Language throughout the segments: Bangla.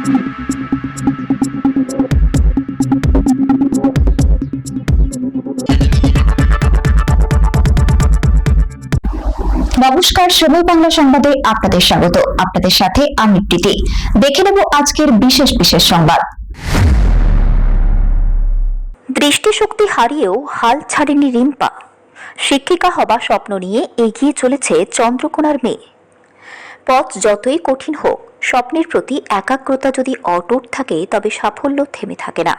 নমস্কার, সময় বাংলা সংবাদে আপনাদের স্বাগত। আপনাদের সাথে আমি প্রীতি। দেখে নেব আজকের বিশেষ বিশেষ সংবাদ। দৃষ্টিশক্তি হারিয়েও হাল ছাড়েনি রিম্পা। শিক্ষিকা হবা স্বপ্ন নিয়ে এগিয়ে চলেছে চন্দ্রকোনার মেয়ে। পথ যতই কঠিন হোক, স্বপ্নের প্রতি একাগ্রতা যদি অটুট থাকে তবে সাফল্য থেমে থাকে না।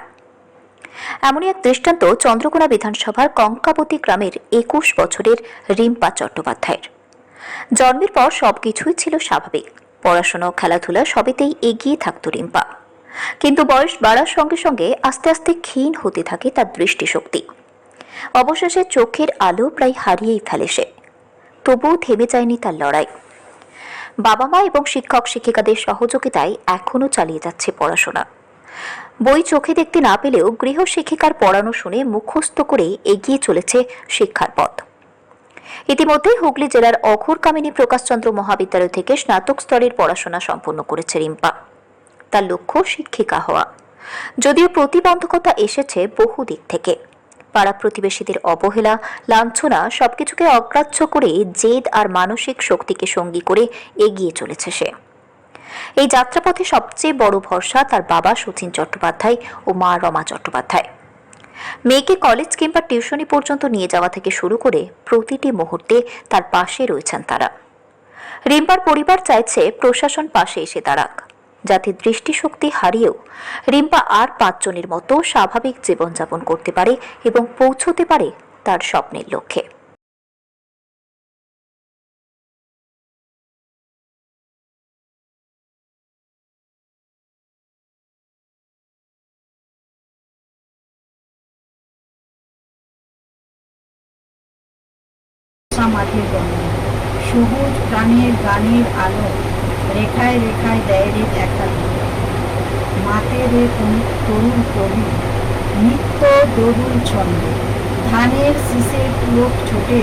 এমনই এক দৃষ্টান্ত চন্দ্রকোনা বিধানসভার কঙ্কাবতী গ্রামের 21 বছরের রিম্পা চট্টোপাধ্যায়ের। জন্মের পর সবকিছুই ছিল স্বাভাবিক, পড়াশোনা ও খেলাধুলা সবেতেই এগিয়ে থাকত রিম্পা। কিন্তু বয়স বাড়ার সঙ্গে সঙ্গে আস্তে আস্তে ক্ষীণ হতে থাকে তার দৃষ্টিশক্তি। অবশেষে চোখের আলো প্রায় হারিয়েই ফেলে সে। তবুও থেমে যায়নি তার লড়াই। বাবা মা এবং শিক্ষক শিক্ষিকাদের সহযোগিতায় এখনও চালিয়ে যাচ্ছে পড়াশোনা। বই চোখে দেখতে না পেলেও গৃহ শিক্ষিকার পড়ানো শুনে মুখস্থ করে এগিয়ে চলেছে শিক্ষার পথ। ইতিমধ্যে হুগলি জেলার অঘোরকামিনী প্রকাশচন্দ্র মহাবিদ্যালয় থেকে স্নাতক স্তরের পড়াশোনা সম্পন্ন করেছে রিম্পা। তার লক্ষ্য শিক্ষিকা হওয়া। যদিও প্রতিবন্ধকতা এসেছে বহু দিক থেকে, পাড়া প্রতিবেশীদের অবহেলা, লাঞ্ছনা সবকিছুকে অগ্রাহ্য করে জেদ আর মানসিক শক্তিকে সঙ্গী করে এগিয়ে চলেছে সে। এই যাত্রাপথে সবচেয়ে বড় ভরসা তার বাবা শচীন চট্টোপাধ্যায় ও মা রমা চট্টোপাধ্যায়। মেয়েকে কলেজ কিংবা টিউশনি পর্যন্ত নিয়ে যাওয়া থেকে শুরু করে প্রতিটি মুহূর্তে তার পাশে রয়েছেন তারা। রিম্পার পরিবার চাইছে প্রশাসন পাশে এসে দাঁড়াক, যাতে দৃষ্টিশক্তি হারিয়েও রিম্পা আর 5 জনের মতো স্বাভাবিক জীবনযাপন করতে পারে এবং পৌঁছতে পারে তার স্বপ্নের লক্ষ্যে। মাঠের জন্য সবুজ প্রাণীর গানের আলো রেখায় রেখায় দেয় রে দেখা। মাঠে রে তরুণ কবি নিত্য দরুল ছন্দ, ধানের শীষে পুলক ছোটে,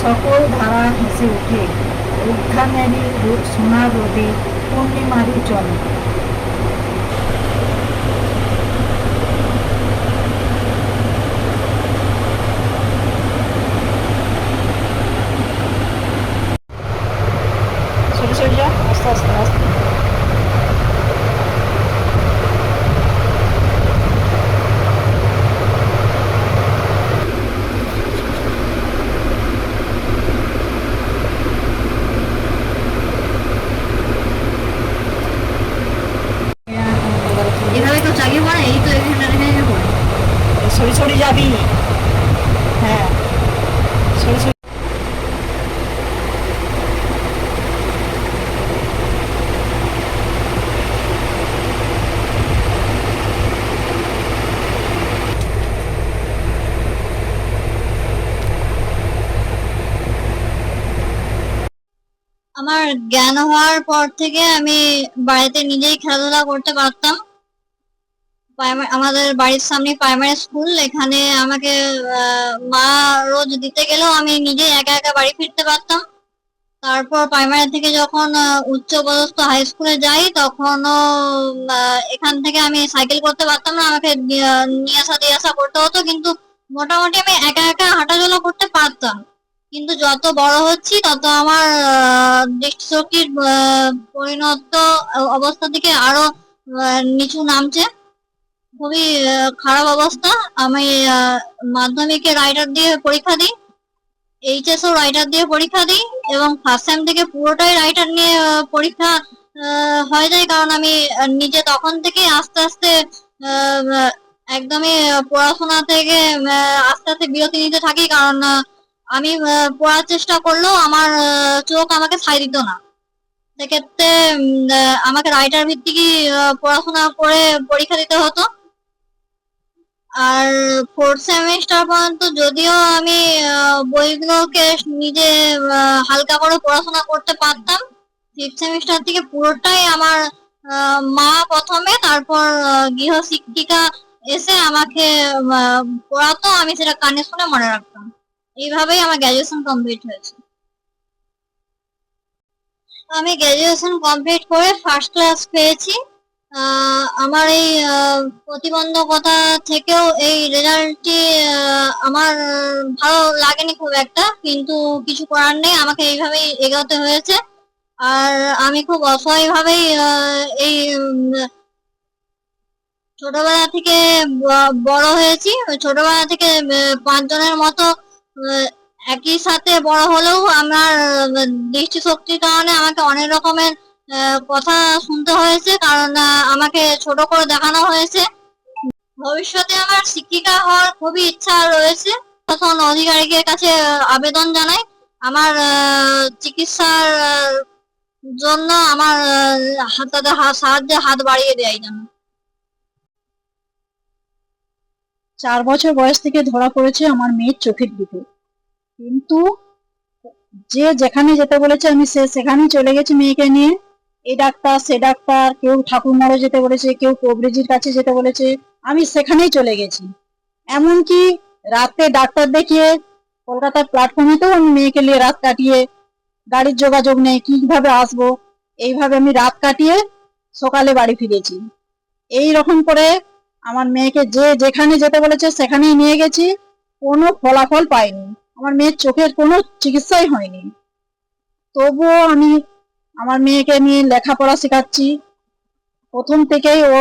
সকল ধারা হেসে ওঠে, অঘ্রাণেরই সোনার রোদে পূর্ণিমারি চন্দ্র। আস্তে আস্তে আস্তে এভাবে কেউ চাকরি করে, এই তো এখানে পড়ে সরি সরি যাবি। হ্যাঁ, সরি সরি। আমার জ্ঞান হওয়ার পর থেকে আমি বাড়িতে নিজেই খেলাধুলা করতে পারতাম। আমাদের বাড়ির সামনে প্রাইমারি স্কুল, এখানে আমাকে মা রোজ দিতে গেলেও আমি নিজে একা একা বাড়ি ফিরতে পারতাম। তারপর প্রাইমারি থেকে যখন উচ্চপদস্থ হাই স্কুলে যাই, তখনও এখান থেকে আমি সাইকেল করতে পারতাম না, আমাকে নিয়ে আসা দিয়ে আসা করতে হতো। কিন্তু মোটামুটি আমি একা একা হাঁটাচলা করতে পারতাম। কিন্তু যত বড় হচ্ছি তত আমার দৃষ্টিশক্তির পরিণত অবস্থা থেকে আরো নিচু নামছে, খুবই খারাপ অবস্থা। আমি মাধ্যমিকে রাইটার দিয়ে পরীক্ষা দিই, এইচএসও রাইটার দিয়ে পরীক্ষা দিই, এবং ফার্স্ট সেম থেকে পুরোটাই রাইটার নিয়ে পরীক্ষা হয়ে যায়। কারণ আমি নিজে তখন থেকে আস্তে আস্তে একদমই পড়াশোনা থেকে আস্তে আস্তে বিরতি নিতে থাকি। কারণ আমি পড়ার চেষ্টা করলেও আমার চোখ আমাকে ছাই দিত না। সেক্ষেত্রে আমাকে রাইটার ভিত্তিকই পড়াশোনা করে পরীক্ষা দিতে হতো। আর 4th সেমিস্টার পর্যন্ত যদিও আমি বইগুলোকে নিজে হালকা করে পড়াশোনা করতে পারতাম, 5th সেমিস্টার থেকে পুরোটাই আমার মা প্রথমে, তারপর গৃহ শিক্ষিকা এসে আমাকে পড়াতো, আমি সেটা কানে শুনে মনে রাখতাম। এইভাবেই আমার গ্র্যাজুয়েশন কমপ্লিট হয়েছে। আমি গ্র্যাজুয়েশন কমপ্লিট করে ফার্স্ট ক্লাস পেয়েছি। আমার এই প্রতিবন্ধকতা থেকেও এই রেজাল্টটি আমার ভালো লাগেনি খুব একটা, কিন্তু কিছু করার নেই, আমাকে এইভাবেই এগোতে হয়েছে। আর আমি খুব অসহায় ভাবেই এই ছোটবেলা থেকে বড় হয়েছি। ওই ছোটবেলা থেকে 5 জনের মতো আহ, একই সাথে বড় হলেও আমার দৃষ্টিশক্তির কারণে আমাকে অনেক রকমের কথা শুনতে হয়েছে, কারণ আমাকে ছোট করে দেখানো হয়েছে। ভবিষ্যতে আমার শিক্ষিকা হওয়ার খুবই ইচ্ছা রয়েছে। তখন অধিকারীদের কাছে আবেদন জানাই আমার চিকিৎসার জন্য, আমার তাদের সাহায্যে হাত বাড়িয়ে দেয় যেন। 4 বছর বয়স থেকে ধরা পড়েছে আমার মেয়ের চোখের দিকে, কিন্তু যে যেখানে যেতে বলেছে আমি সেখানেই চলে গেছি মেয়েকে নিয়ে। এই ডাক্তার সে ডাক্তার, কেউ ঠাকুরমারও যেতে বলেছে, কেউ কবরেজির কাছে যেতে বলেছে, আমি সেখানেই চলে গেছি। এমনকি রাতে ডাক্তার দেখিয়ে কলকাতার প্ল্যাটফর্মেতেও আমি মেয়েকে নিয়ে রাত কাটিয়ে, গাড়ির যোগাযোগ নেই, কিভাবে আসবো, এইভাবে আমি রাত কাটিয়ে সকালে বাড়ি ফিরেছি। এই রকম করে আমার মেয়েকে যে যেখানে যেতে বলেছে সেখানেই নিয়ে গেছি, কোনো ফলাফল পাইনি। আমার মেয়ের চোখের কোনো চিকিৎসাই হয়নি। তবুও আমি আমার মেয়েকে নিয়ে লেখাপড়া শেখাচ্ছি। প্রথম থেকেই ও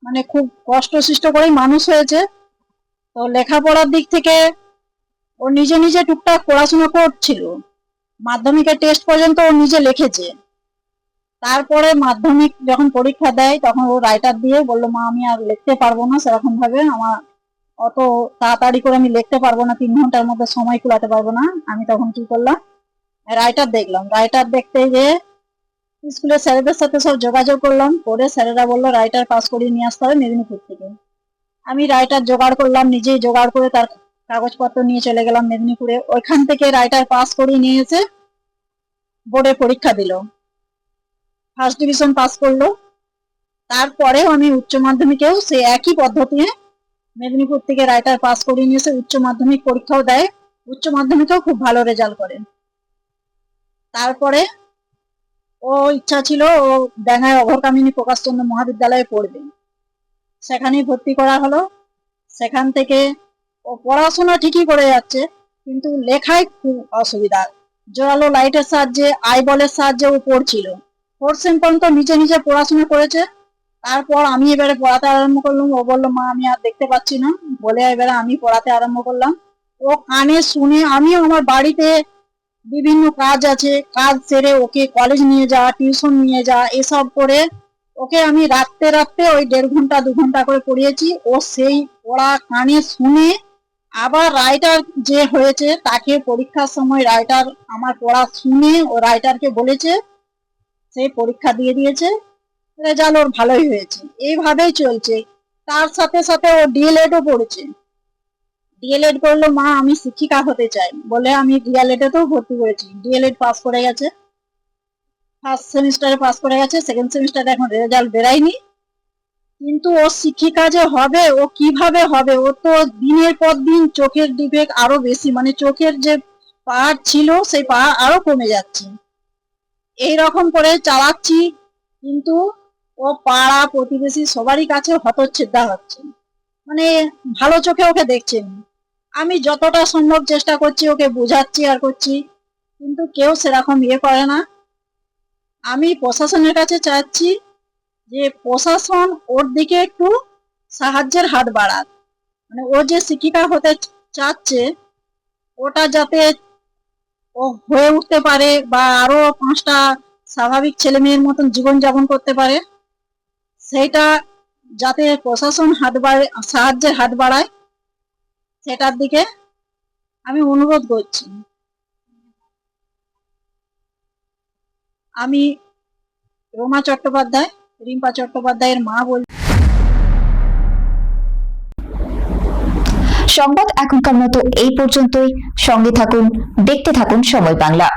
মানে খুব কষ্ট সৃষ্ট করেই মানুষ হয়েছে। তো লেখাপড়ার দিক থেকে ও নিজে নিজে টুকটাক পড়াশোনা করছিল। মাধ্যমিকের টেস্ট পর্যন্ত ও নিজে লিখেছে। তারপরে মাধ্যমিক যখন পরীক্ষা দেয় তখন ও রাইটার দিয়ে বললো, মা আমি আর লিখতে পারবো না সেরকম ভাবে, আমার অত তাড়াতাড়ি করে আমি লিখতে পারবো না, 3 ঘন্টার মধ্যে সময় কুলাতে পারবো না। আমি তখন কি করলাম, রাইটার দেখলাম। রাইটার দেখতে গিয়ে স্কুলের স্যারেদের সাথে সব যোগাযোগ করলাম, করে স্যারেরা বললো রাইটার পাস করিয়ে নিয়ে আসতে হবে মেদিনীপুর থেকে। আমি রাইটার জোগাড় করলাম, নিজেই জোগাড় করে তার কাগজপত্র নিয়ে চলে গেলাম মেদিনীপুরে। ওইখান থেকে রাইটার পাস করিয়ে নিয়ে এসে বোর্ডে পরীক্ষা দিল, ফার্স্ট ডিভিশন পাস করলো। তারপরেও আমি উচ্চ মাধ্যমিকেও সে একই পদ্ধতি মেদিনীপুর থেকে রাইটার পাস করিয়ে নিয়ে এসে উচ্চ মাধ্যমিক পরীক্ষাও দেয়, উচ্চ মাধ্যমিকেও খুব ভালো রেজাল্ট করে। তারপরে ও ইচ্ছা ছিল ও ডাঙ্গায় অভরকামিনী প্রকাশচন্দ্র মহাবিদ্যালয়ে পড়বে, সেখানেই ভর্তি করা হলো। সেখান থেকে ও পড়াশোনা ঠিকই করে যাচ্ছে, কিন্তু লেখায় খুব অসুবিধা। জোরালো লাইটের সাহায্যে, আইবলের সাহায্যে ও পড়ছিল। 4th সেম পর্যন্ত নিজে নিজে পড়াশোনা করেছে। তারপর আমি এবারে পড়াতে আরম্ভ করলাম। ও বললো, মা আমি আর দেখতে পাচ্ছি না, বলে এবারে আমি পড়াতে আরম্ভ করলাম। ও কানে শুনে, আমিও আমার বাড়িতে বিভিন্ন কাজ আছে, কাজ সেরে ওকে কলেজ নিয়ে যাওয়া, টিউশন নিয়ে যাওয়া, এসব করে ওকে আমি রাখতে রাখতে ওই 1.5 ঘন্টা 2 ঘন্টা করে পড়িয়েছি। ও সেই পড়া কানে শুনে আবার রাইটার যে হয়েছে তাকে পরীক্ষার সময় রাইটার আমার পড়া শুনে ও রাইটারকে বলেছে, সেই পরীক্ষা দিয়ে দিয়েছে, রেজাল্ট ওর ভালোই হয়েছে। এইভাবেই চলছে। তার সাথে সাথে ও ডিএলএডও পড়েছে। ডিএলএড করলো, মা আমি শিক্ষিকা হতে চাই বলে আমি ডিএলএডেতেও ভর্তি করেছি। ডিএলএড পাস করে গেছে, ফার্স্ট সেমিস্টারে পাস করে গেছে, সেকেন্ড সেমিস্টারে এখন রেজাল্ট বেরায়নি। কিন্তু ও শিক্ষিকা যে হবে, ও কিভাবে হবে? ও তো দিনের পর দিন চোখের ডিফেক্ট আরো বেশি, মানে চোখের যে পাওয়ার ছিল সেই পাওয়ার আরো কমে যাচ্ছে। এইরকম করে চালাচ্ছি, কিন্তু ও পাড়া প্রতিবেশী সবারই কাছে হতচ্ছেদা হচ্ছে, মানে ভালো চোখে ওকে দেখছেন। আমি যতটা সম্ভব চেষ্টা করছি ওকে বোঝাচ্ছি আর করছি, কিন্তু কেউ সেরকম ইয়ে করে না। আমি প্রশাসনের কাছে চাচ্ছি যে প্রশাসন ওর দিকে একটু সাহায্যের হাত বাড়াক, মানে ও যে শিক্ষিকা হতে চাচ্ছে ওটা যাতে ও হয়ে উঠতে পারে, বা আরো 5টা স্বাভাবিক ছেলে মেয়ের মতন জীবনযাপন করতে পারে, সেইটা যাতে প্রশাসন সাহায্যের হাত বাড়ায়, সেটার দিকে আমি অনুরোধ করছি। আমি রোমা চট্টোপাধ্যায়, রিম্পা চট্টোপাধ্যায়ের মা বলছি। সংবাদ এখনকার মতো এই পর্যন্তই। সঙ্গে থাকুন, দেখতে থাকুন সময় বাংলা।